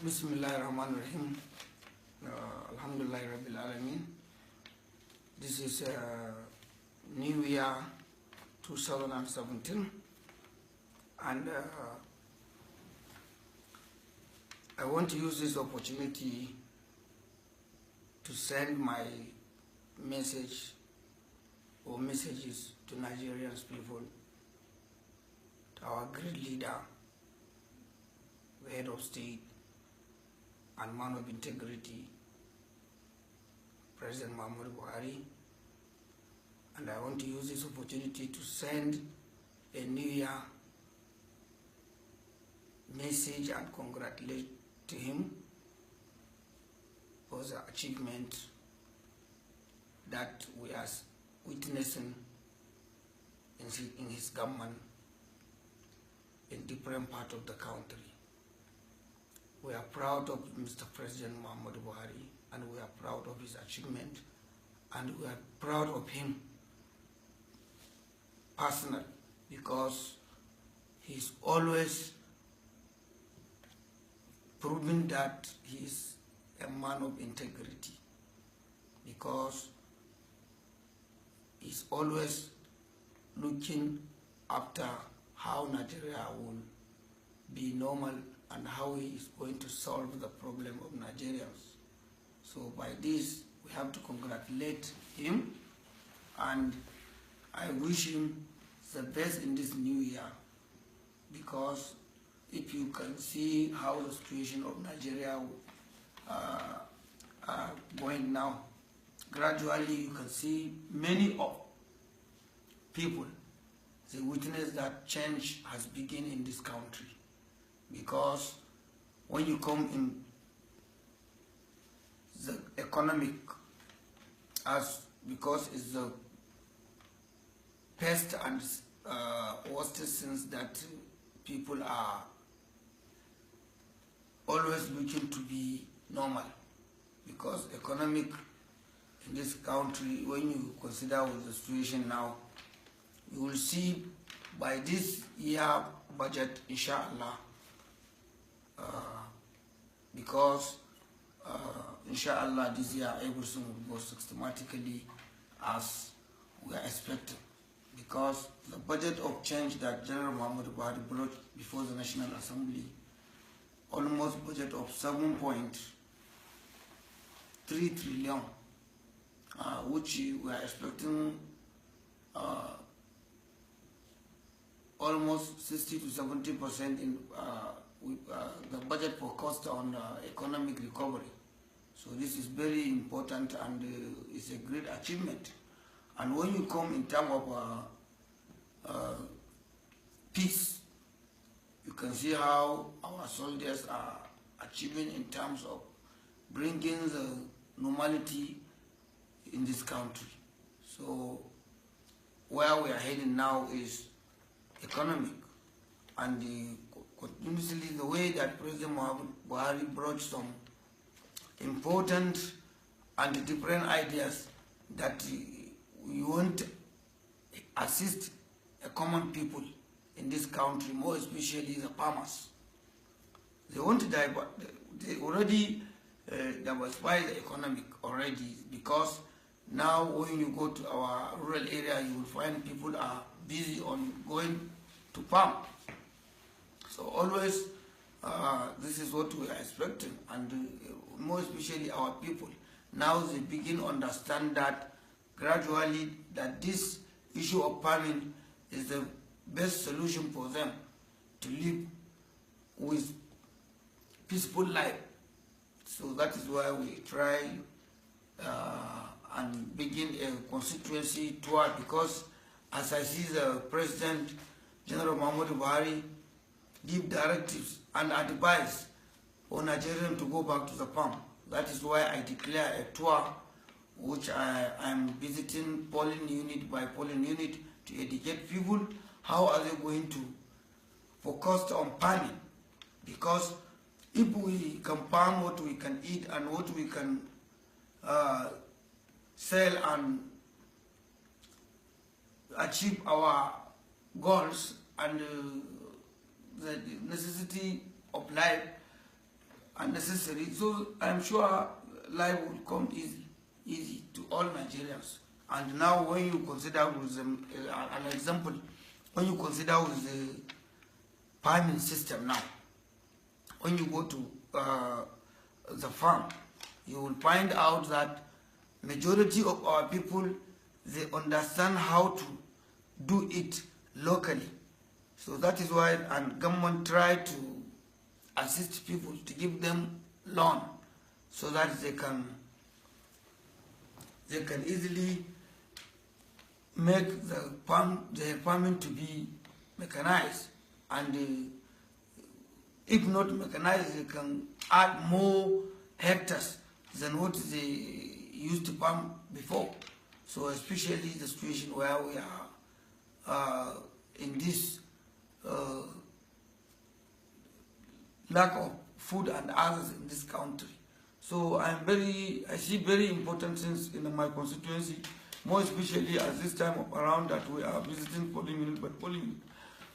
Bismillahirrahmanirrahim. Alhamdulillah Rabbil Alameen. This is New Year 2017, and I want to use this opportunity to send my message or messages to Nigerians people, to our great leader, the head of state and man of integrity, President MUHAMMADU BUHARI, and I want to use this opportunity to send a New Year message and congratulate to him for the achievement that we are witnessing in his government in different parts of the country. We are proud of Mr. President MUHAMMADU BUHARI, and we are proud of his achievement, and we are proud of him personally, because he's always proving that he is a man of integrity, because he's always looking after how Nigeria will be normal and how he is going to solve the problem of Nigerians. So by this, we have to congratulate him, and I wish him the best in this new year, because if you can see how the situation of Nigeria are going now, gradually you can see many of people, they witness that change has begun in this country. Because when you come in the economic, because it's the best and worst since that people are always looking to be normal, because economic in this country, when you consider with the situation now, you will see by this year budget, inshallah, because inshallah this year everything will go systematically as we are expecting, because the budget of change that General MUHAMMADU BUHARI brought before the National Assembly, almost budget of 7.3 trillion, which we are expecting almost 60 to 70% in the budget for cost on economic recovery. So this is very important, and it's a great achievement. And when you come in terms of peace, you can see how our soldiers are achieving in terms of bringing the normality in this country. So where we are heading now is economic, and continuously the way that President MUHAMMADU BUHARI brought some important and different ideas that we want to assist a common people in this country, more especially the farmers. They want to divert, they already diversify the economic already, because now when you go to our rural area, you will find people are busy on going to farm. So always this is what we are expecting, and more especially our people. Now they begin to understand that gradually that this issue of farming is the best solution for them to live with peaceful life. So that is why we try and begin a constituency tour, because as I see the President General MUHAMMADU BUHARI give directives and advise for Nigerians to go back to the farm. That is why I declare a tour, which I am visiting polling unit by polling unit to educate people how are they going to focus on farming. Because if we can farm what we can eat and what we can sell and achieve our goals and the necessity of life, and unnecessary. So I'm sure life will come easy to all Nigerians. And now when you consider with an example, when you consider with the farming system now, when you go to the farm, you will find out that majority of our people, they understand how to do it locally. So that is why and government try to assist people, to give them loan so that they can easily make the farming to be mechanized, and if not mechanized, they can add more hectares than what they used to farm before. So especially the situation where we are in this lack of food and others in this country. So I see very important things in my constituency, more especially at this time of around that we are visiting polling unit by polling unit.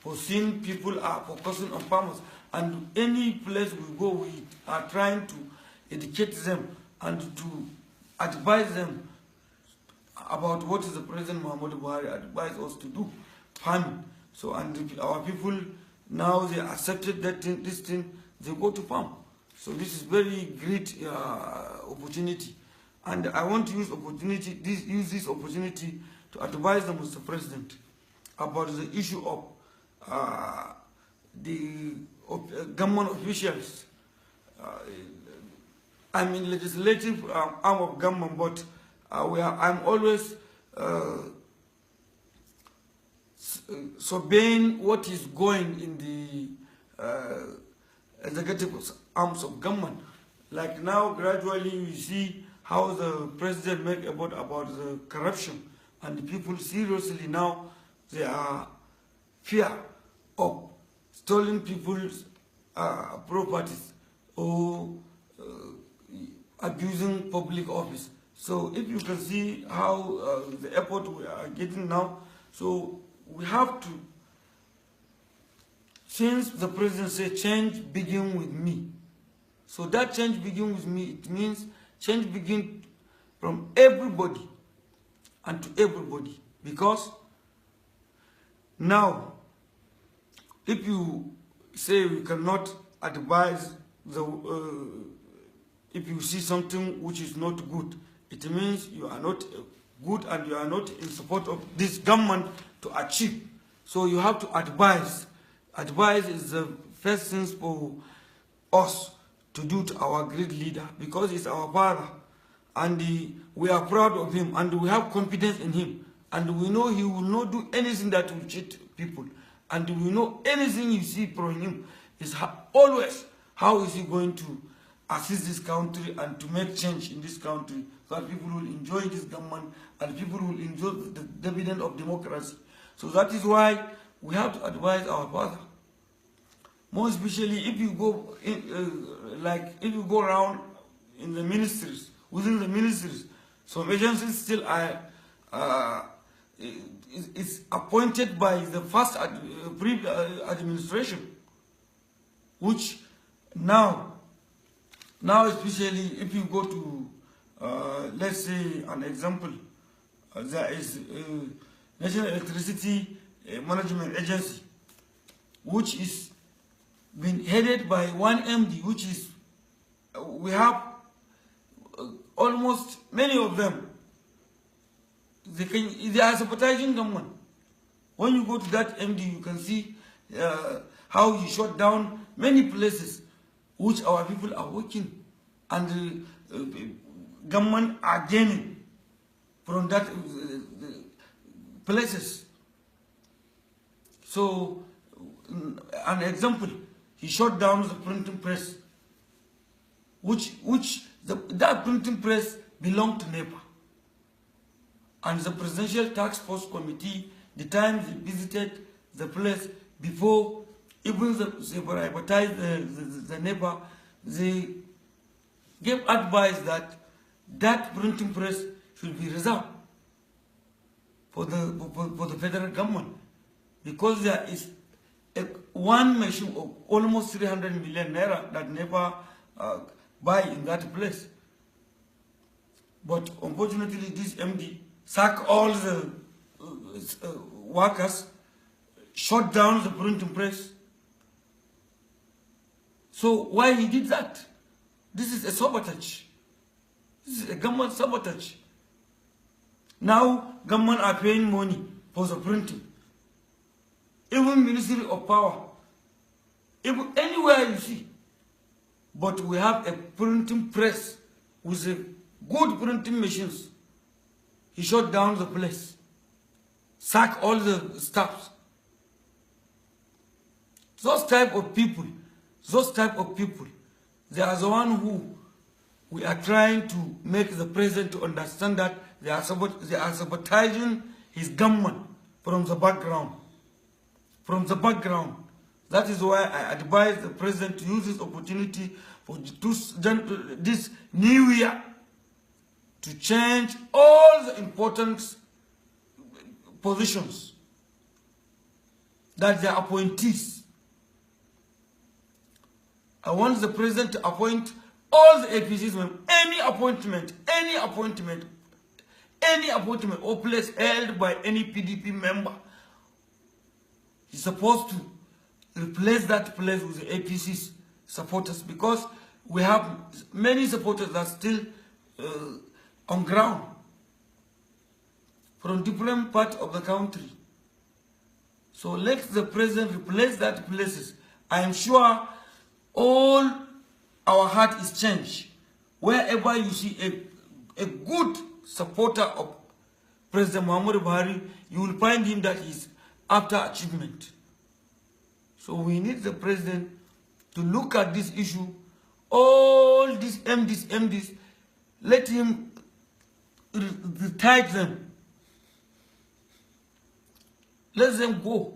For seeing people are focusing on farmers, and any place we go, we are trying to educate them and to advise them about what is the President Muhammadu Buhari advised us to do, farming. So, and our people now, they accepted that this thing, they go to farm. So this is very great opportunity, and I want to use this opportunity to advise the Mr. President about the issue of the government officials. I'm in legislative arm of government, but I'm always surveying what is going in the executive arms of government. Like now, gradually we see how the president made about the corruption, and the people seriously now, they are fear of stolen people's properties or abusing public office. So if you can see how the effort we are getting now, so we have to, since the president said change begin with me, so that change begin with me, it means change begin from everybody and to everybody. Because now, if you say we cannot advise if you see something which is not good, it means you are not good and you are not in support of this government to achieve. So you have to advise. Advice is the first thing for us to do to our great leader, because he's our father, and we are proud of him, and we have confidence in him, and we know he will not do anything that will cheat people, and we know anything you see from him is always how is he going to assist this country and to make change in this country, so that people will enjoy this government and people will enjoy the dividend of democracy. So that is why we have to advise our father. More especially if you go if you go around in the ministries, within the ministries, some agencies still are is appointed by the first administration, which now especially if you go to let's say an example, there is National Electricity Management Agency, which is been headed by one MD, which is we have almost many of them. They are sympathizing government. When you go to that MD, you can see how he shut down many places which our people are working, and government are gaining from that places. So, an example, he shut down the printing press, that printing press belonged to NEPA. And the Presidential Task Force Committee, the time they visited the place, before even they privatized the NEPA, they gave advice that that printing press should be reserved for the federal government, because there is one machine of almost 300 million naira that NEPA buy in that place. But unfortunately, this MD sacked all the workers, shut down the printing press. So why he did that? This is a sabotage. This is a government sabotage. Now, government are paying money for the printing. Even Ministry of Power, even anywhere you see. But we have a printing press with a good printing machines. He shut down the place, sacked all the staffs. Those type of people, they are the one who we are trying to make the president to understand that they are sabotaging his government from the background. From the background. That is why I advise the president to use this opportunity for this new year to change all the important positions that they are appointees. I want the president to appoint all the APCs when any appointment or place held by any PDP member, he's supposed to replace that place with the APCs supporters, because we have many supporters that are still on ground from different parts of the country. So let the president replace that places. I am sure all our heart is changed. Wherever you see a good supporter of President Muhammadu Buhari, you will find him that he's after achievement. So we need the president to look at this issue. All these MDs, let him retire them. Let them go.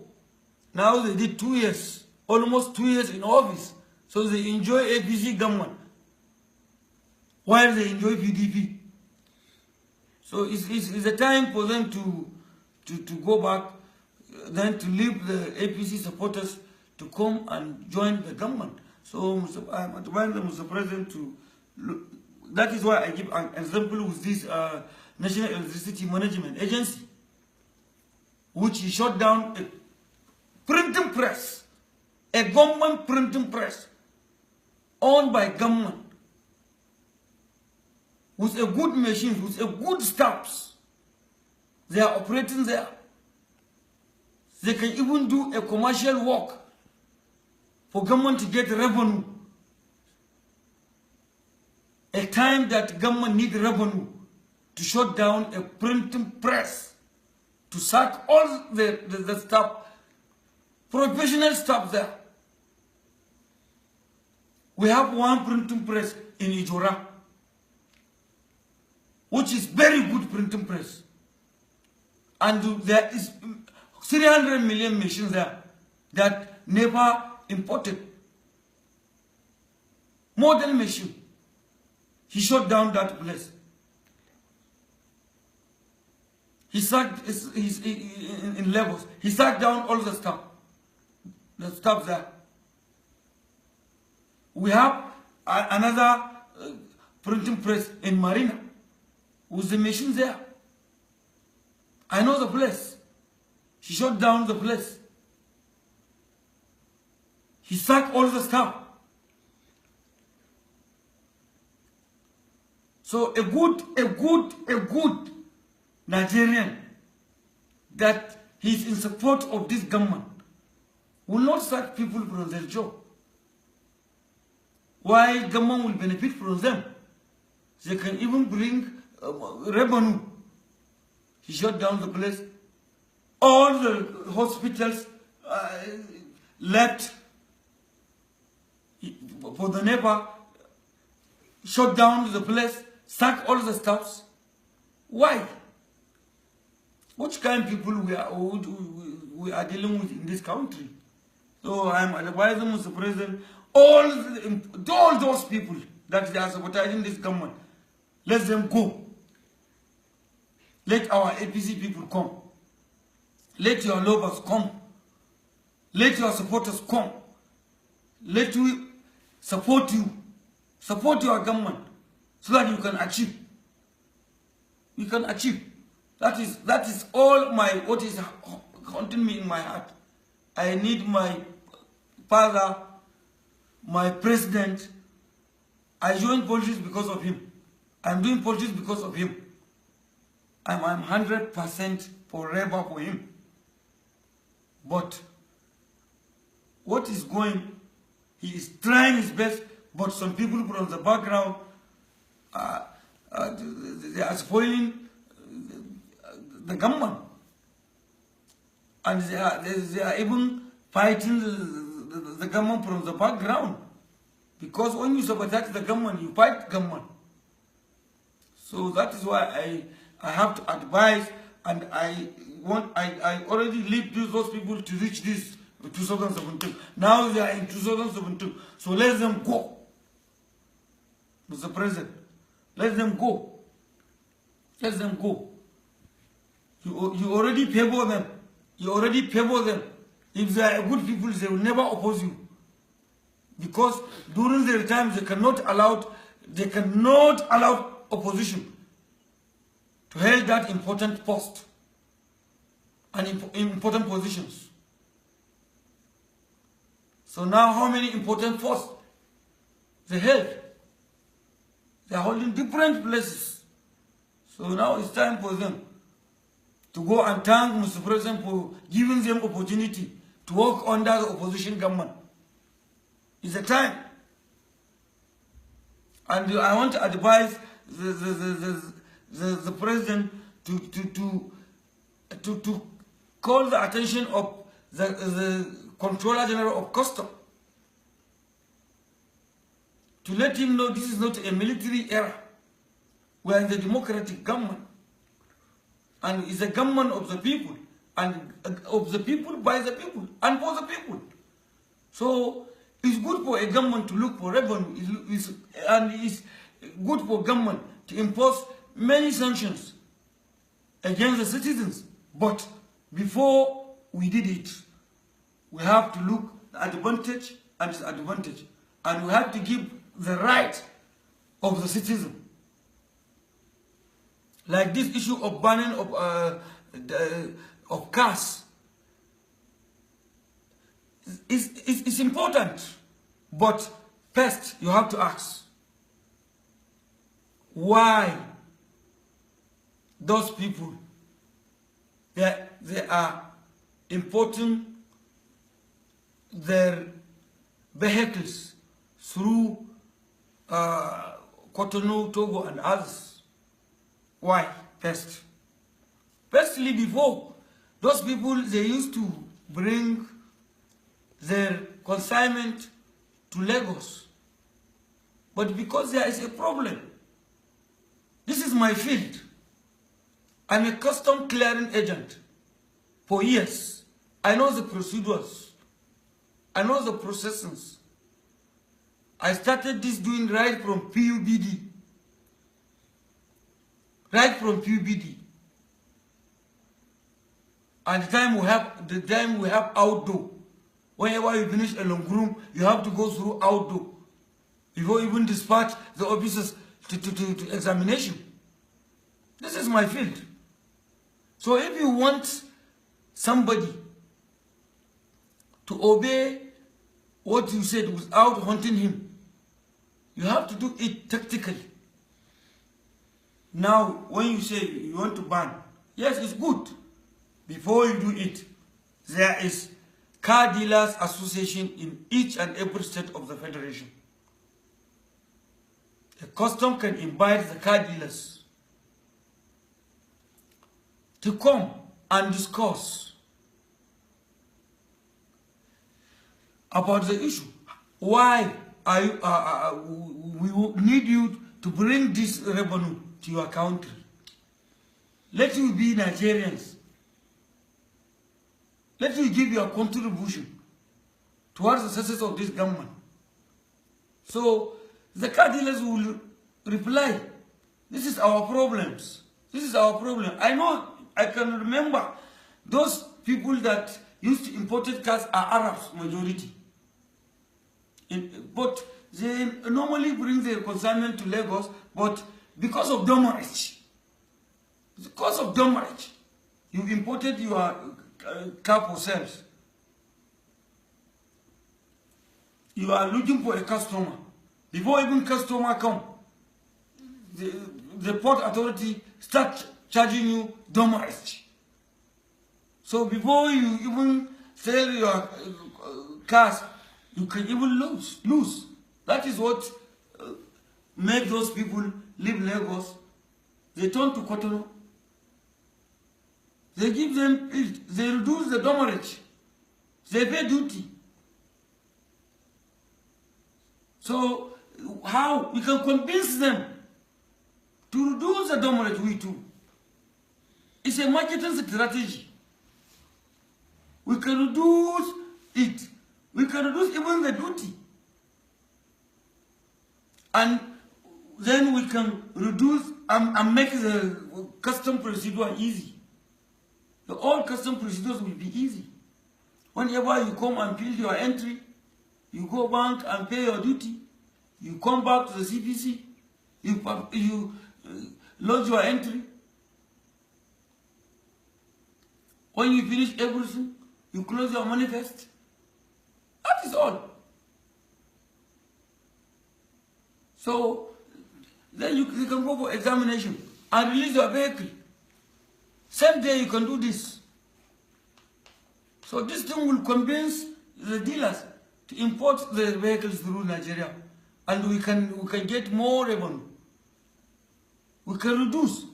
Now they did 2 years, almost 2 years in office. So they enjoy APC government while they enjoy PDP. So it's a time for them to go back, then to leave the APC supporters to come and join the government. So I'm advising Mr. President to look. That is why I give an example with this National Electricity Management Agency, which he shut down a printing press, a government printing press, owned by government, with a good machine, with a good staffs. They are operating there. They can even do a commercial work for government to get revenue. A time that government need revenue to shut down a printing press, to sack all the staff, professional staff there. We have one printing press in Ijora, which is very good printing press. And there is 300 million machines there that never imported. Modern machine. He shut down that place. He sacked in Lagos. He sacked down all the staff there. We have another printing press in Marina with the machines there. I know the place. He shut down the place. He sacked all the staff. So a good Nigerian that he's in support of this government will not sack people from their job. Why government will benefit from them? They can even bring revenue. He shut down the place. All the hospitals left for the neighbor. Shut down the place. Sack all the staffs. Why? Which kind of people we are dealing with in this country? So I am advising Mr. President, all those people that they are sabotaging this government, let them go. Let our APC people come. Let your lovers come. Let your supporters come. Let we support you Support your government so that you can achieve. You can achieve. That is all what is haunting me in my heart. I need my father, my president. I joined politics because of him. I'm doing politics because of him. I'm 100% forever for him. But what is going, he is trying his best, but some people from the background, they are spoiling the government. And they are even fighting the government from the background. Because when you sabotage the government, you fight government. So that is why I have to advise, and I already lead those people to reach this 2017. Now they are in 2017. So let them go. Mr. President, let them go. Let them go. You already favor them. You already favor them. If they are good people, they will never oppose you. Because during their time, they cannot allow opposition to hold that important post and important positions. So now how many important posts they held? They are holding different places. So now it's time for them to go and thank Mr. President for giving them opportunity to work under the opposition government. It's a time. And I want to advise the president to call the attention of the Controller General of Customs, to let him know this is not a military era. We are in the democratic government. And it's a government of the people. And of the people, by the people, and for the people. So it's good for a government to look for revenue. And it's good for government to impose many sanctions against the citizens. But before we did it, we have to look at the advantage and disadvantage. And we have to give the right of the citizen. Like this issue of banning of cars. It's important. But first, you have to ask, why those people, they are importing their vehicles through Cotonou, Togo, and others. Why? Firstly, before, those people, they used to bring their consignment to Lagos. But because there is a problem, this is my field. I'm a custom clearing agent for years. I know the procedures. I know the processes. I started this doing right from PUBD. Right from PUBD. And the time we have outdoor. Whenever you finish a long room, you have to go through outdoor before you even dispatch the officers to examination. This is my field. So if you want somebody to obey what you said without haunting him, you have to do it tactically. Now, when you say you want to ban, yes, it's good. Before you do it, there is Car Dealers Association in each and every state of the Federation. The custom can invite the car dealers to come and discuss about the issue. Why we need you to bring this revenue to your country? Let you be Nigerians. Let you give your contribution towards the success of this government. So the car dealers will reply, this is our problems. This is our problem. I know, I can remember those people that used to import cars are Arabs majority. But they normally bring their consignment to Lagos, but because of demurrage, you imported your car for sales. You are looking for a customer. Before even customer come, the port authority start charging you demurrage. So before you even sell your cars, you can even lose. That is what make those people leave Lagos. They turn to Cotonou. They give them, they reduce the demurrage. They pay duty. So how we can convince them to reduce the demurrage? We too. It's a marketing strategy. We can reduce it. We can reduce even the duty. And then we can reduce and make the custom procedure easy. The all custom procedures will be easy. Whenever you come and fill your entry, you go bank and pay your duty. You come back to the CPC. You lodge your entry. When you finish everything, you close your manifest. That is all. So then you can go for examination and release your vehicle. Same day you can do this. So this thing will convince the dealers to import the vehicles through Nigeria, and we can get more revenue. We can reduce.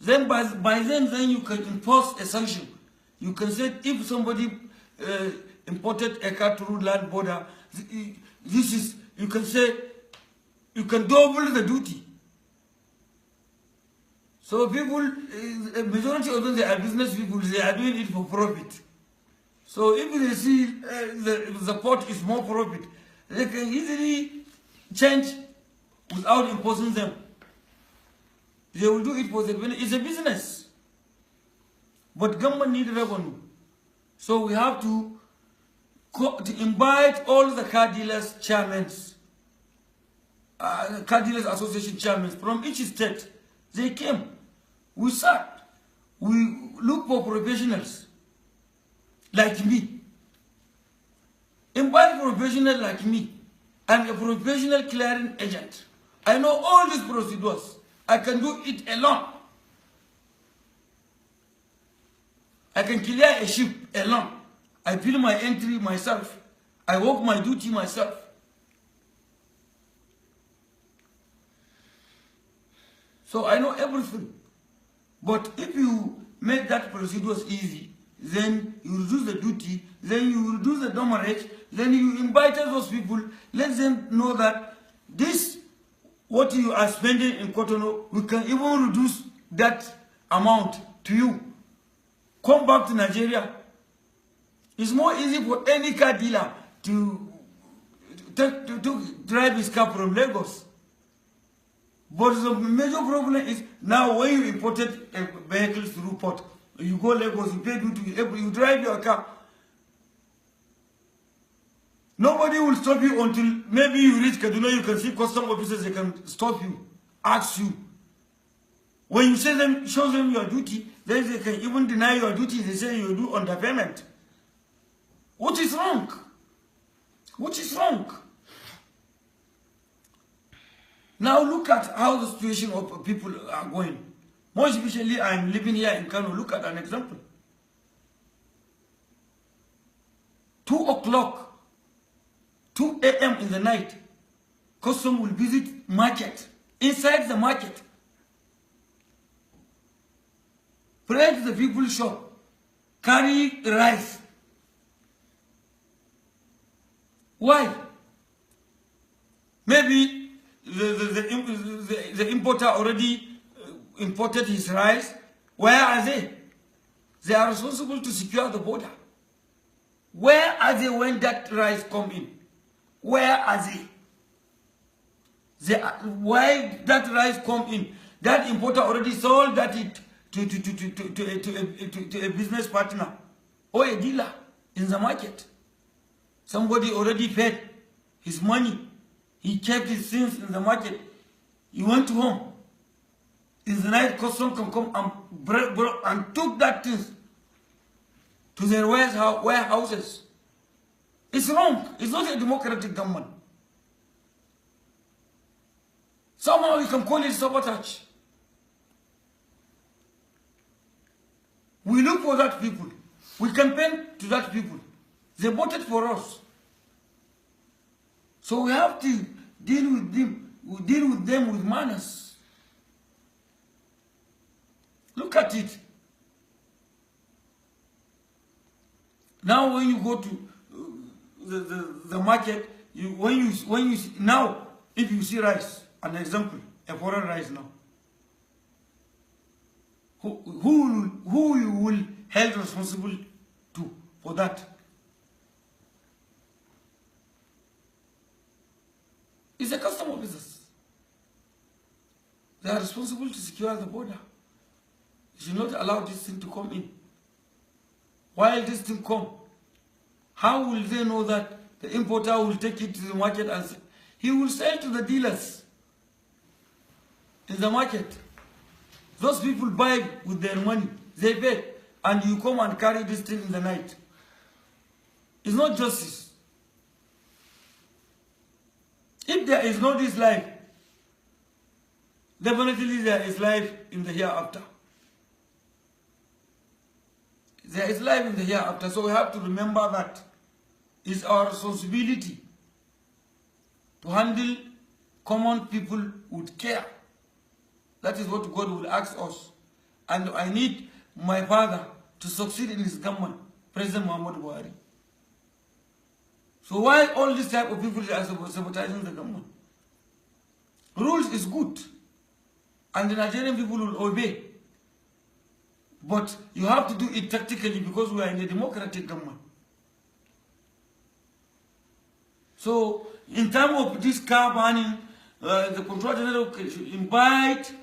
Then by then you can impose a sanction. You can say if somebody imported a car through land border, this is, you can say, you can double the duty. So people, a majority of them, they are business people, they are doing it for profit. So if they see the port is more profit, they can easily change without imposing them. They will do it for the benefit. It's a business. But government needs revenue. So we have to invite all the car dealers chairmen, car dealers association chairmen from each state. They came. We sat. We look for professionals like me. Invite professionals like me. I'm a professional clearing agent. I know all these procedures. I can do it alone. I can clear a ship alone. I fill my entry myself. I work my duty myself. So I know everything. But if you make that procedures easy, then you reduce the duty, then you reduce the demurrage, then you invite those people, let them know that this, what you are spending in Cotonou, we can even reduce that amount to you. Come back to Nigeria. It's more easy for any car dealer to drive his car from Lagos. But the major problem is now when you imported a vehicle through port, you go Lagos, you pay duty, you drive your car. Nobody will stop you until maybe you reach Kaduna. You can see custom officers, they can stop you, ask you. When you show them your duty, then they can even deny your duty. They say you do underpayment. What is wrong? What is wrong? Now look at how the situation of people are going. More especially, I'm living here in Kano. Look at an example. 2 o'clock, 2 a.m. in the night, custom will visit market, inside the market. Break the people's shop, carry rice. Why? Maybe the importer already imported his rice. Where are they? They are responsible to secure the border. Where are they when that rice come in? Where are they? Why that rice come in? That importer already sold that to a business partner or a dealer in the market. Somebody already paid his money. He kept his things in the market. He went home. In the night, custom can come and took that things to their warehouses. It's wrong. It's not a democratic government. Somehow you can call it sabotage. We look for that people. We campaign to that people. They voted for us. So we have to deal with them. We deal with them with manners. Look at it. Now when you go to the market, now if you see rice, an example, a foreign rice now, who you will held responsible to for that? It's the custom officers. They are responsible to secure the border. You should not allow this thing to come in. While this thing come, how will they know that the importer will take it to the market and he will sell to the dealers in the market? Those people buy with their money, they pay, and you come and carry this thing in the night. It's not justice. If there is no this life, definitely there is life in the hereafter. There is life in the hereafter, so we have to remember that it's our responsibility to handle common people with care. That is what God will ask us. And I need my father to succeed in his government, President MUHAMMADU BUHARI. So why all this type of people are sabotaging the government? Rules is good, and the Nigerian people will obey. But you have to do it tactically because we are in a democratic government. So in terms of this car banning, the Controller General should invite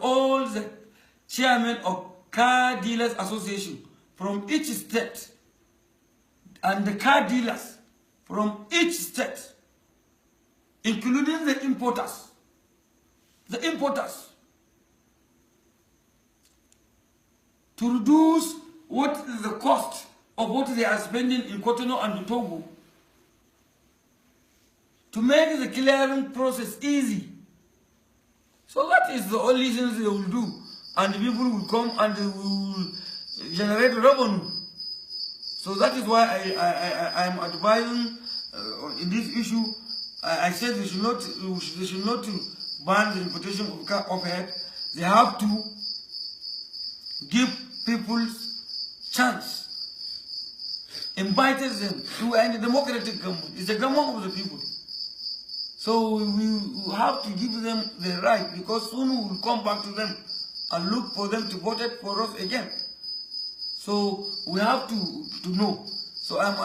all the chairmen of car dealers association from each state and the car dealers from each state, including the importers. The importers. To reduce what is the cost of what they are spending in Cotonou and Togo. To make the clearing process easy. So that is the only thing they will do. And the people will come and they will generate revenue. So that is why I am advising in this issue. I said they should not ban the importation of car overhead. They have to give people chance. Invited them to a democratic government. It's a government of the people. So we have to give them the right, because soon we will come back to them and look for them to vote for us again. So we have to know. So I'm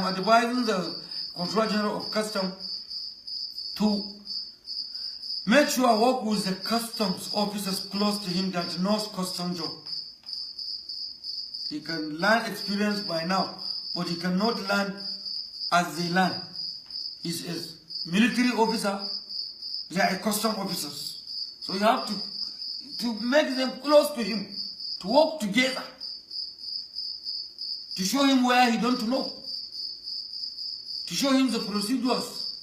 advising the Controller General of Customs to make sure work with the customs officers close to him that knows custom job. He can learn experience by now, but he cannot learn as they learn. He's a military officer, they are custom officers. So you have to make them close to him, to work together, to show him where he don't know, to show him the procedures,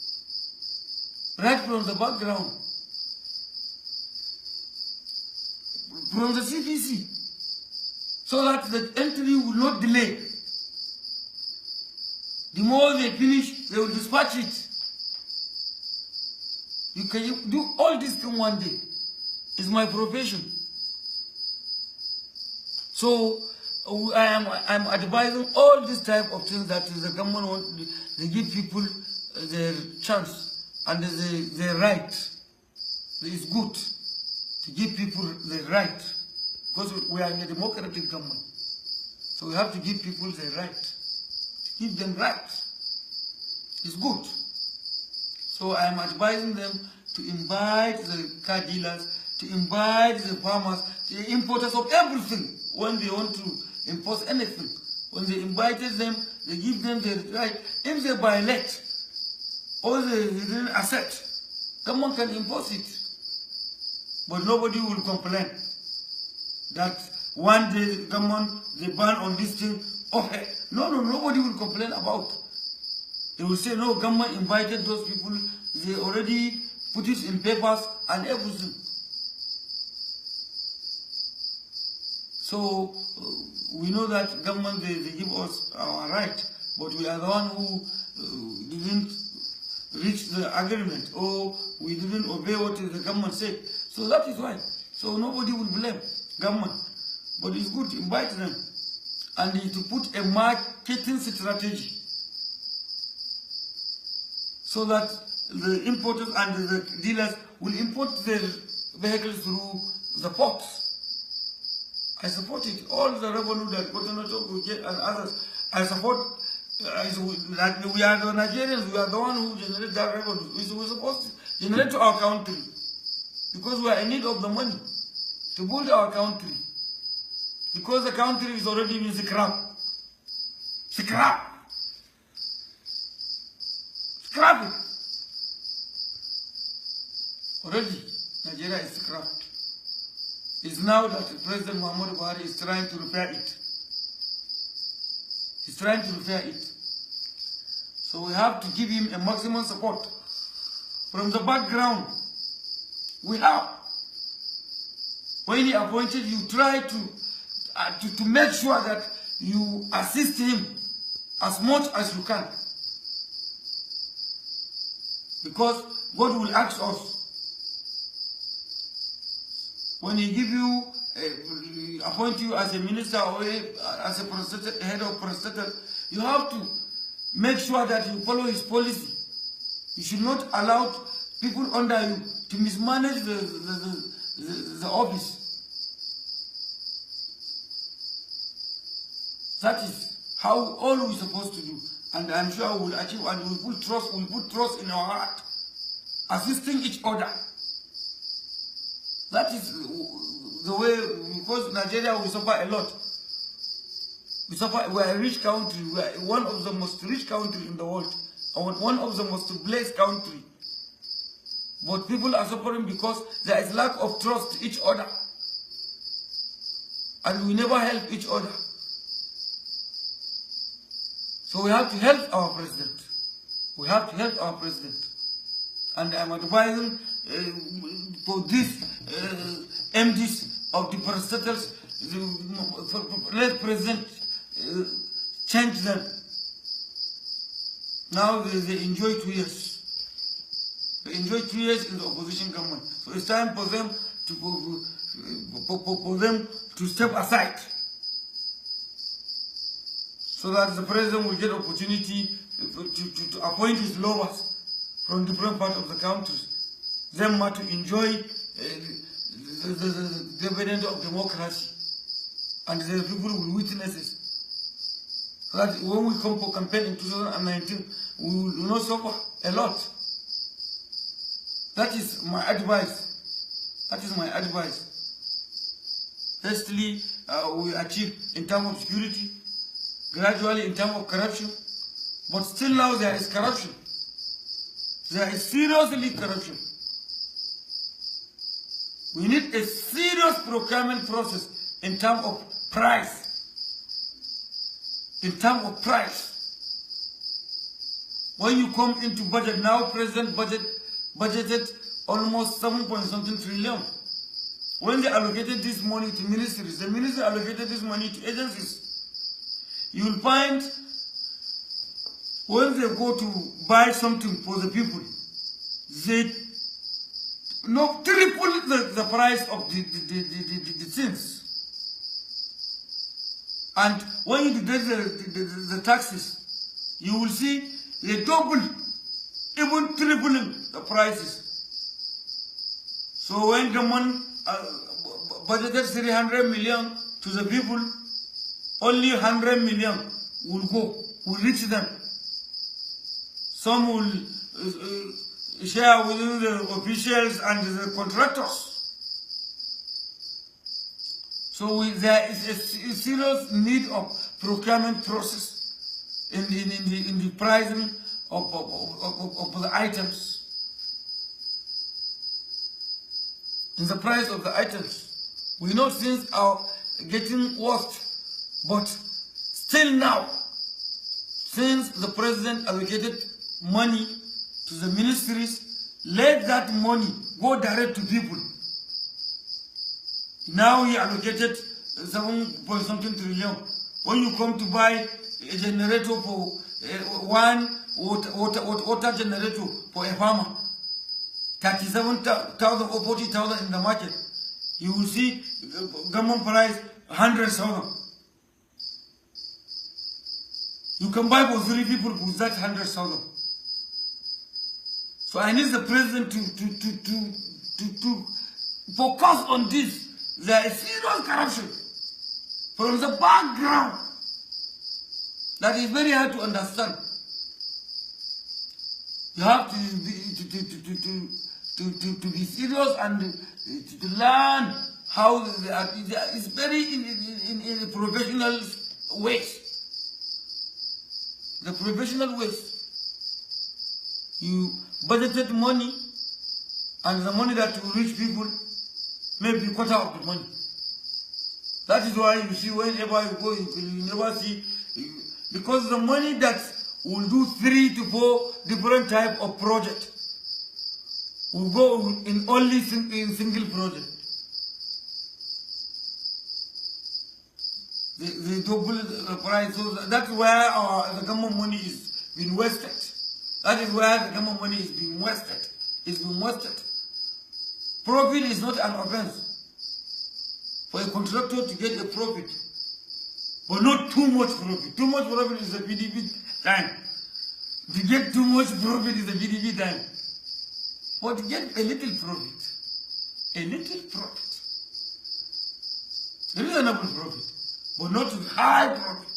right from the background, from the CPC, so that the entry will not delay. The more they finish, they will dispatch it. You can do all this in one day. It's my profession. So I'm advising all this type of things that the government want. They give people their chance and their right. It's good to give people their right, because we are in a democratic government. So we have to give people their right. Give them rights. It's good. So I am advising them to invite the car dealers, to invite the farmers, the importers of everything when they want to impose anything. When they invited them, they give them the right. If they violate, or they didn't accept. Government can impose it, but nobody will complain that one day the government, they ban on this thing. Okay, no, nobody will complain about. They will say, no, government invited those people, they already put it in papers and everything. So we know that government, they give us our right, but we are the one who didn't reach the agreement, or we didn't obey what the government said. So that is why. So nobody will blame government, but it's good to invite them and to put a marketing strategy so that the importers and the dealers will import their vehicles through the ports. I support it. All the revenue that Cotonou will get and others, I support. Like we are the Nigerians, we are the one who generate that revenue. We're supposed to generate to our country because we are in need of the money to build our country. Because the country is already in scrap. Scrap it. Already, Nigeria is scrapped. It's now that President Muhammadu Buhari is trying to repair it. He's trying to repair it. So we have to give him a maximum support. From the background, we have. When he appointed you, try to make sure that you assist him as much as you can. Because God will ask us. When he give you, appoint you as a minister or as a head of parastatal, you have to make sure that you follow his policy. You should not allow people under you to mismanage the office. That is how all we're supposed to do. And I'm sure we'll achieve, and we'll put trust in our heart, assisting each other. That is the way, because Nigeria will suffer a lot. We are a rich country. We are one of the most rich countries in the world. And one of the most blessed countries. But people are suffering because there is lack of trust in each other. And we never help each other. So we have to help our president. We have to help our president. And I'm advising for these MDs of the parastatals, let president change them. Now they enjoy 2 years. They enjoy 2 years in the opposition government. So it's time for them to step aside, so that the president will get opportunity to appoint his lovers from different parts of the country, them to enjoy the dividend of democracy, and the people will witness it. So that when we come for campaign in 2019, we will not suffer a lot. That is my advice. That is my advice. Firstly, we achieve in terms of security, gradually in terms of corruption, but still now there is corruption. There is seriously corruption. We need a serious procurement process in terms of price. In terms of price. When you come into budget, now President budgeted almost 7.something trillion. When they allocated this money to ministries, the ministry allocated this money to agencies. You will find when they go to buy something for the people, they triple the price of the things. And when you get the taxes, you will see they double, even tripling the prices. So when government budgeted 300 million to the people, only 100 million will reach them. Some will share within the officials and the contractors. So there is a serious need of procurement process in the pricing of the items. In the price of the items. We know things are getting worse, but still now, since the president allocated money to the ministries, let that money go direct to people. Now he allocated 7.something trillion. When you come to buy a generator for one water generator for a farmer, 37,000 or 40,000 in the market, you will see government price 100,000. You can buy for 3 people with that 100,000. So I need the president to focus on this. There is serious corruption from the background that is very hard to understand. You have to be serious and to learn how it's very in a professional ways. The professional ways. You budgeted money, and the money that will reach people maybe quarter of the money. That is why you see whenever you go, you never see, because the money that will do 3 to 4 different type of project will go in only in single project. They double the price. So that's where the government money is being wasted. That is where the government money is being wasted. It's being wasted. Profit is not an offense for a contractor to get a profit, but not too much profit. Too much profit is a PDP time. To get too much profit is a PDP time. But to get a little profit, reasonable profit, but not high profit.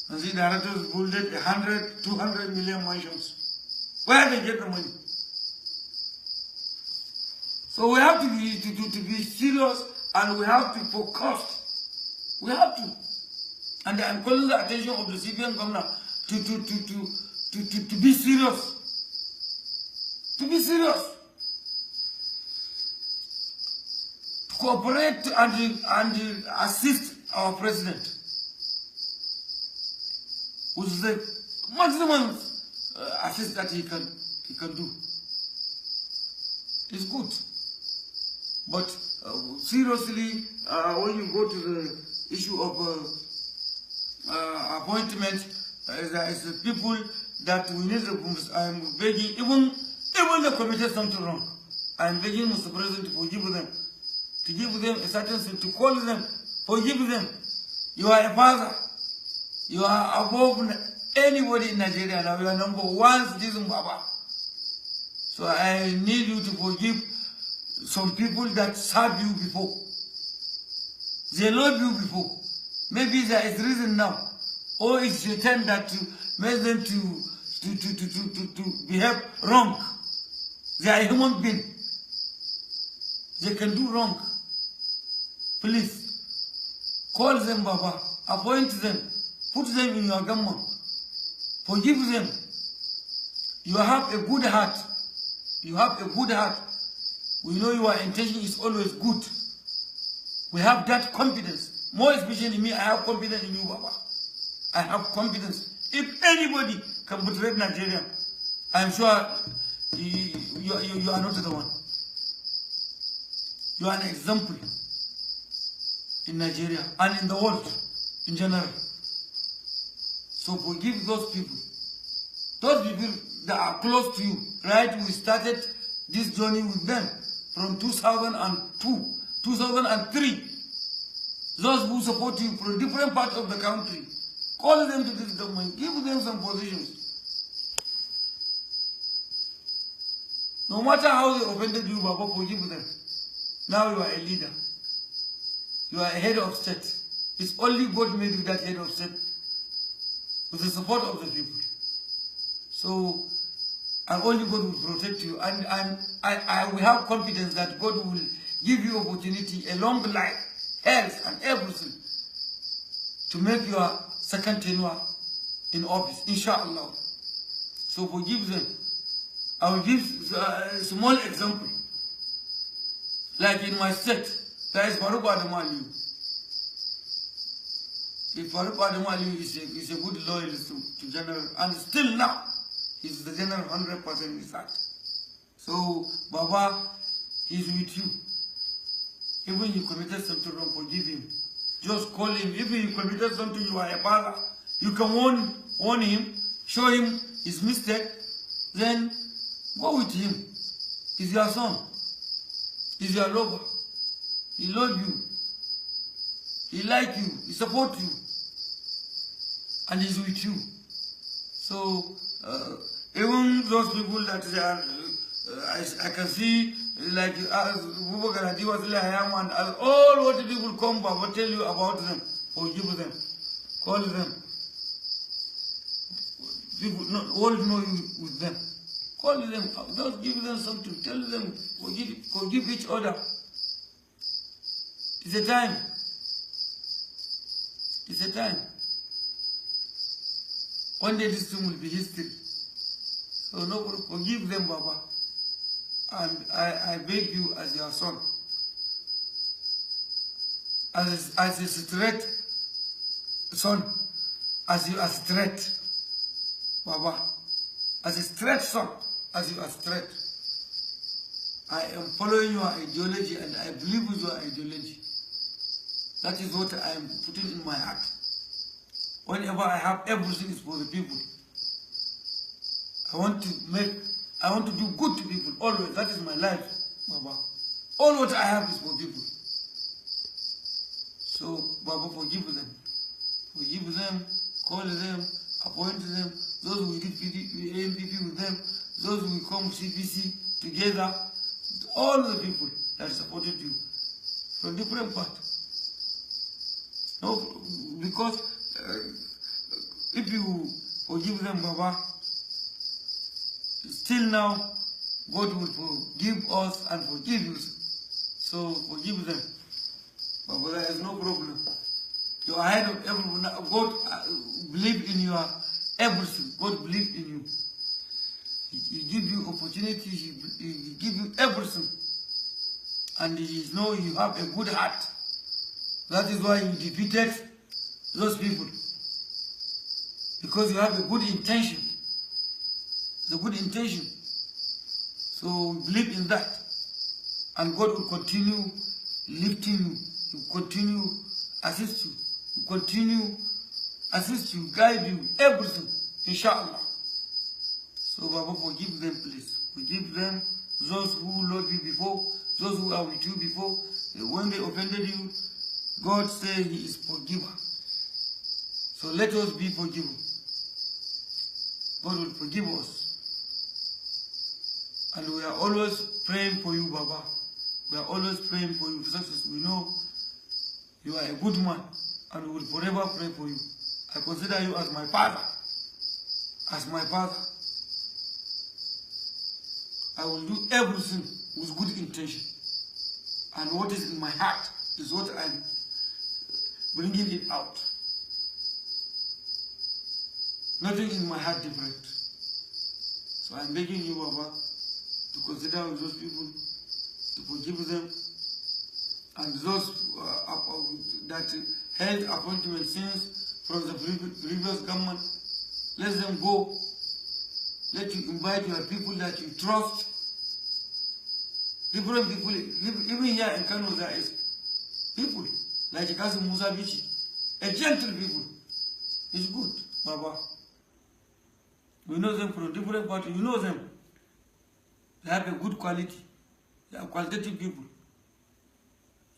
And see, the directors builded 100, 200 million mansions. Where they get the money? So we have to be serious, and we have to focus. We have to. And I'm calling the attention of the civilian governor to be serious. To be serious. To cooperate and assist our president with the maximum assist that he can do. It's good. But seriously, when you go to the issue of appointment, there is people that we need to, I'm begging, even they committed something wrong, I'm begging Mr. President to forgive them, to give them a certain thing, to call them, forgive them. You are a father. You are above anybody in Nigeria now. You are number 1 citizen, Baba. So I need you to forgive some people that served you before. They loved you before. Maybe there is reason now, or it's your turn that to make them to behave wrong. They are human beings. They can do wrong. Please call them, Baba. Appoint them. Put them in your government. Forgive them. You have a good heart. You have a good heart. We know your intention is always good. We have that confidence. More especially me, I have confidence in you, Baba. I have confidence. If anybody can betray Nigeria, I'm sure you are not the one. You are an example in Nigeria and in the world in general. So forgive those people. Those people that are close to you. Right? We started this journey with them from 2002, 2003. Those who support you from different parts of the country, call them to this government, give them some positions. No matter how they offended you, Baba, forgive them. Now you are a leader. You are a head of state. It's only God made you that head of state with the support of the people. So, and only God will protect you. And we have confidence that God will give you opportunity, a long life, health, and everything to make your second tenure in office, inshallah. So forgive them. I will give a small example. Like in my state, there is Faruk Adamali. If Faruk Adamali is a good loyalist to General, and still now, he's the General 100% in his heart. So, Baba, he's with you. Even you committed something wrong, forgive him. Just call him. If you committed something, you are a father, you can warn him, show him his mistake, then go with him. He's your son. He's your lover. He loves you. He likes you. He supports you. And he's with you. So, even those people that they are, I can see, like Gudaji was and all what people come back will tell you about them, forgive them, call them. People all know you with them. Call them, just give them something, tell them, forgive each other. It's a time. It's a time. One day this thing will be history. So no, forgive them, Baba. And I beg you as your son, as a straight son, as you are straight, Baba, as a straight son, as you are straight. I am following your ideology and I believe with your ideology. That is what I am putting in my heart. Whenever I have everything is for the people. I want to do good to people always. That is my life, Baba. All what I have is for people. So, Baba, forgive them. Forgive them, call them, appoint them, those who did ANPP with them, those who come CPC together, all the people that supported you from different parts. No, because if you forgive them, Baba, still now, God will forgive us and forgive you. So forgive them. But there is no problem. You are ahead of everyone. God believe in your everything. God believe in you. He give you opportunity. He give you everything. And He know you have a good heart. That is why you defeated those people. Because you have a good intention. It's a good intention. So believe in that. And God will continue lifting you. He will continue assist you. He will continue assist you, guide you, everything. Inshallah. So Baba, forgive them, please. Forgive them, those who loved you before, those who are with you before. When they offended you, God said He is forgiver. So let us be forgiven. God will forgive us. And we are always praying for you, Baba. We are always praying for you for success. We know you are a good man and we will forever pray for you. I consider you as my father. As my father. I will do everything with good intention. And what is in my heart is what I'm bringing it out. Nothing in my heart different. So I'm begging you, Baba, to consider those people, to forgive them, and those that held appointment since from the previous government, let them go. Let you invite your people that you trust. Different people, even here in Kano, there is people like Kasim Musa Bichi, a gentle people. It's good, Baba. We know them from different parties. You know them. They have a good quality. They are qualitative people.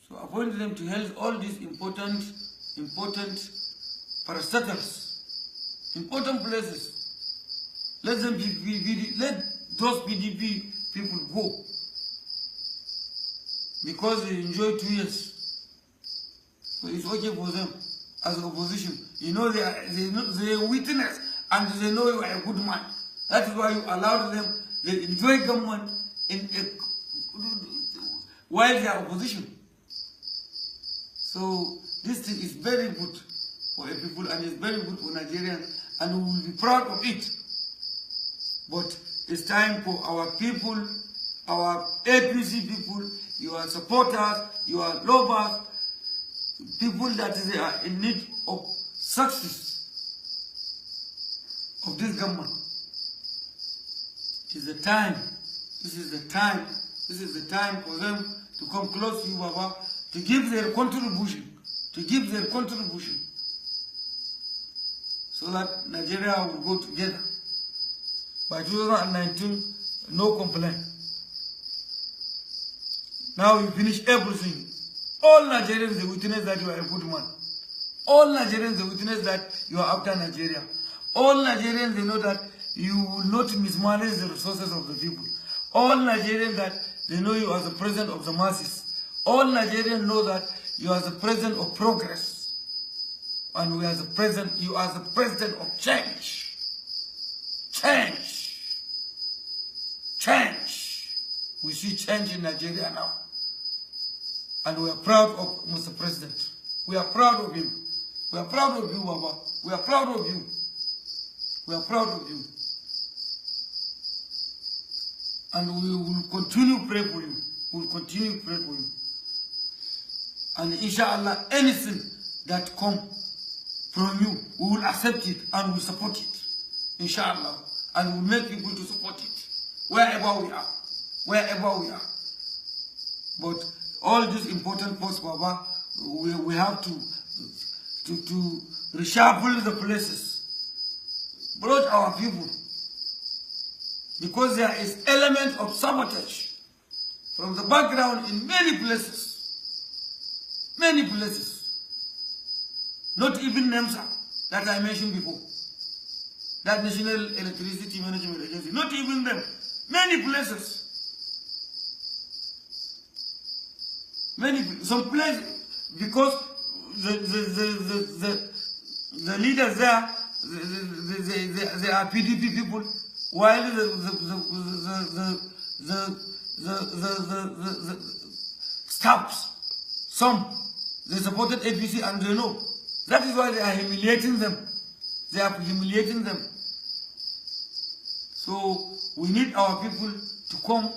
So appoint them to help all these important parastatals, important places. Let them let those PDP people go. Because they enjoy 2 years. So it's okay for them as opposition. You know they are witness and they know you are a good man. That is why you allow them, they enjoy government while they are opposition. So this thing is very good for a people and it's very good for Nigerians and we will be proud of it. But it's time for our people, our APC people, your supporters, your lovers, people that are in need of success of this government. It is the time. This is the time. This is the time for them to come close to you, Baba, to give their contribution. To give their contribution. So that Nigeria will go together. By 2019, no complaint. Now you finish everything. All Nigerians, they witness that you are a good man. All Nigerians, they witness that you are after Nigeria. All Nigerians, they know that you will not mismanage the resources of the people. All Nigerians, that they know you as the president of the masses. All Nigerians know that you are the president of progress. And we are the president, you are the president of change. Change. Change. We see change in Nigeria now. And we are proud of Mr. President. We are proud of him. We are proud of you, Baba. We are proud of you. We are proud of you. And we will continue to pray for you. We will continue to pray for you. And inshallah, anything that comes from you, we will accept it and we will support it. Inshallah. And we will make people to support it. Wherever we are. Wherever we are. But all these important posts, Baba, we have to reshuffle the places. Brought our people. Because there is element of sabotage from the background in many places. Many places. Not even NEMSA that I mentioned before. That National Electricity Management Agency. Not even them. Many places. Some places, because the leaders there, they are PDP people, while the staffs, some, they supported APC and they know. That is why they are humiliating them. They are humiliating them. So we need our people to come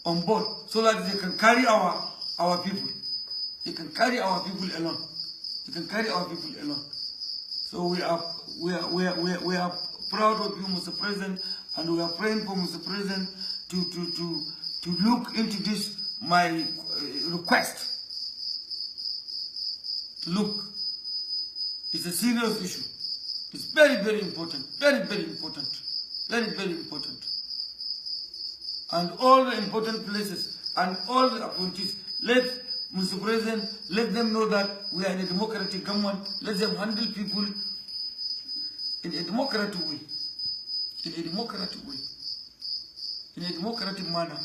on board so that they can carry our people. They can carry our people along. They can carry our people along. So we are proud of you, Mr. President, and we are praying for Mr. President to look into this, my request. Look, it's a serious issue. It's very, very important. Very, very important. Very, very important. And all the important places and all the appointees, let Mr. President, let them know that we are in a democratic government. Let them handle people in a democratic way. In a democratic way. In a democratic manner.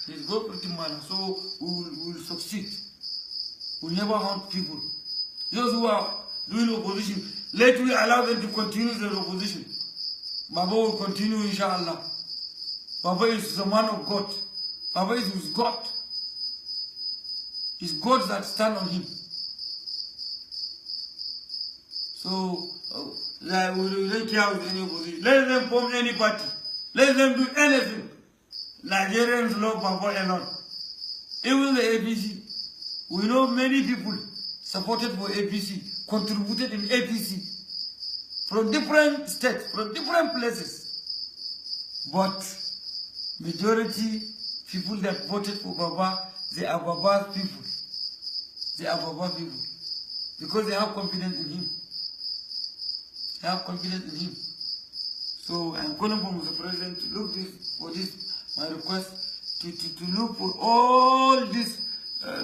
In a democratic manner. So we will succeed. We'll never harm people. Those who are doing opposition, let we allow them to continue their opposition. Baba will continue, inshallah. Baba is the man of God. Baba is with God. It's God that stand on him. So, we don't care with any opposition. Let them form any party. Let them do anything. Nigerians love Baba alone. Even the APC. We know many people supported for APC, contributed in APC from different states, from different places. But majority people that voted for Baba, they are Baba's people. They are Baba's people. Because they have confidence in him. They have confidence in him. So I'm calling for Mr. President to look for this, my request, to look for all these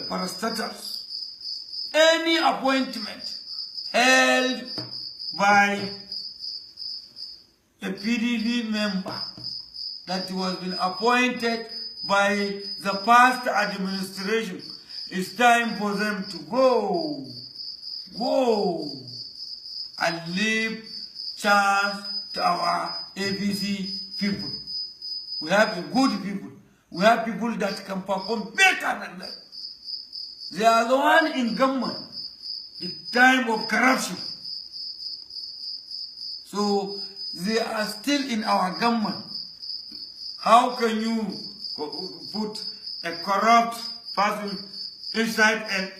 parastatals. Any appointment held by a PDP member that was been appointed by the past administration, it's time for them to go and leave chance to our ABC people. We have a good people. We have people that can perform better than them. They are the one in government, the time of corruption. So they are still in our government. How can you put a corrupt person inside a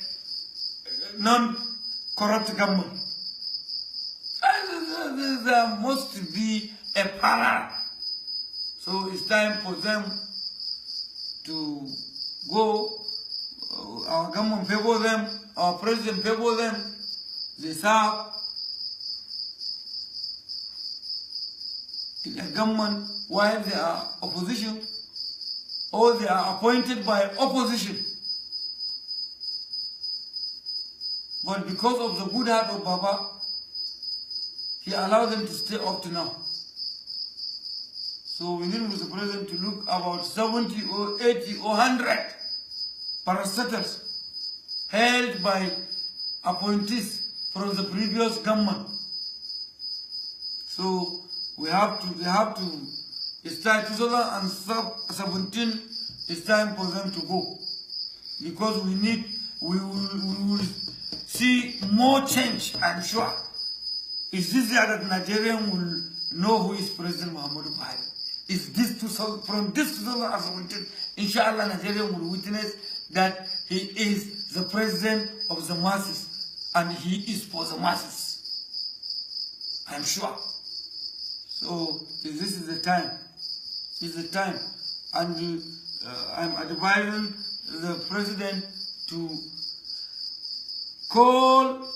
non-corrupt government? There must be a parallel. So it's time for them to go. Our government favor them, our president favor them. They serve in a government while they are opposition, or they are appointed by opposition. But because of the good heart of Baba, he allowed them to stay up to now. So we need Mr. President to look about 70 or 80 or 100 parastatals held by appointees from the previous government. So we have to, it's time 2017, it's time for them to go. Because we will see more change, I'm sure. Is this year that Nigerian will know who is President Muhammadu Buhari? Is this from this 2017, inshallah, Nigerian will witness that he is the president of the masses and he is for the masses. I'm sure. So this is the time. This is the time. And I'm advising the president to call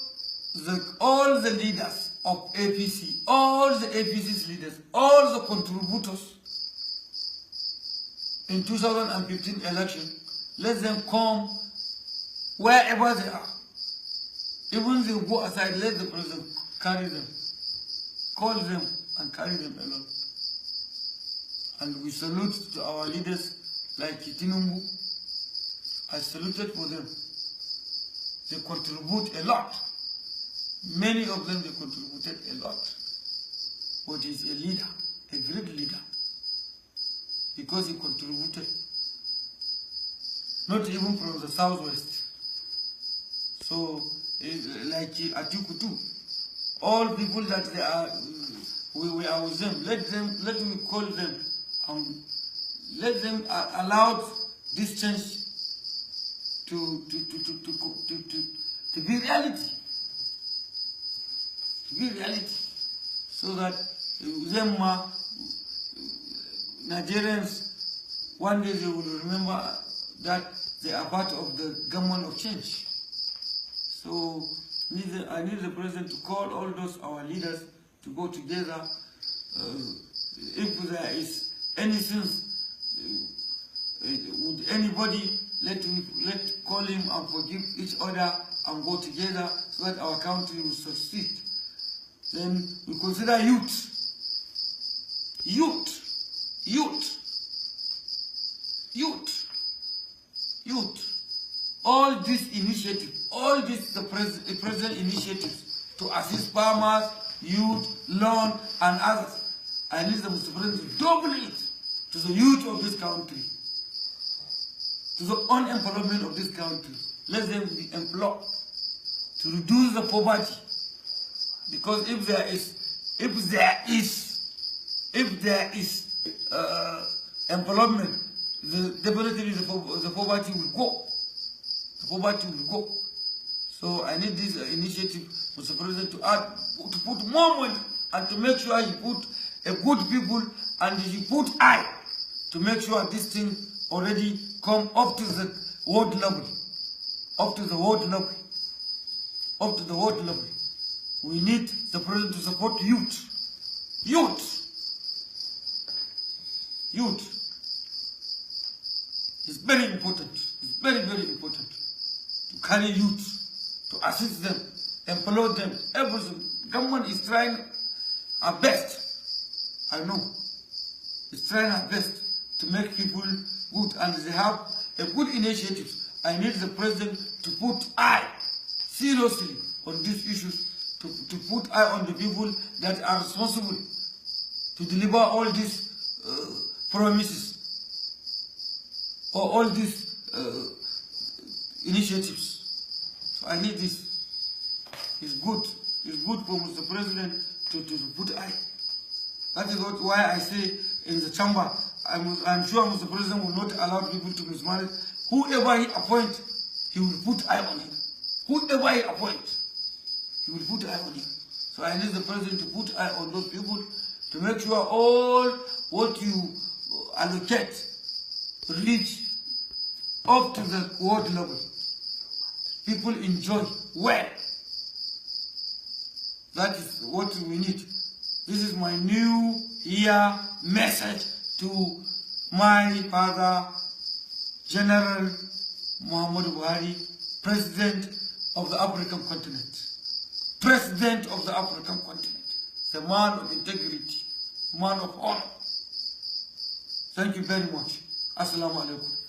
all the leaders of APC, all the APC's leaders, all the contributors in 2015 election, let them come wherever they are. Even if they go aside, let the president carry them. Call them and carry them along. And we salute to our leaders like Tinubu. I saluted for them. They contribute a lot. Many of them, they contributed a lot. But he's a leader, a great leader. Because he contributed. Not even from the southwest. So, like Atiku too. All people that they are, we are with them. Let me call them. Let them allow this change to be reality. To be reality. So that them Nigerians, one day they will remember that they are part of the government of change. So I need the president to call all those our leaders to go together. If there is anything with anybody, let call him and forgive each other and go together so that our country will succeed. Then we consider youth. All these initiatives, all these the present initiatives to assist farmers, youth, loan, and others. I need the Mr. President to double it to the youth of this country, to the unemployment of this country. Let them be employed to reduce the poverty. Because if there is employment, definitely the poverty will go. The poverty will go. So I need this initiative, Mr. President, to put more money and to make sure he put a good people and he put eye to make sure this thing already come up to the world level. Up to the world level. Up to the world level. We need the president to support youth. It's very important. It's very, very important to carry youth, to assist them, employ them, everything. Government is trying our best. I know. It's trying our best to make people good, and they have a good initiative. I need the president to put eye seriously on these issues, to put eye on the people that are responsible to deliver all these promises or all these initiatives. So I need this. It's good. It's good for Mr. President to put eye That is why I say in the chamber, I'm sure Mr. President will not allow people to mismanage. Whoever he appoints, he will put eye on him. Whoever he appoints, he will put eye on him. So I need the President to put eye on those people to make sure all what you allocate reach up to the world level. People enjoy well. That is what we need. This is my new year message to my father, General Muhammadu Buhari, President of the African continent. President of the African continent. The man of integrity, man of honor. Thank you very much. Assalamu alaikum.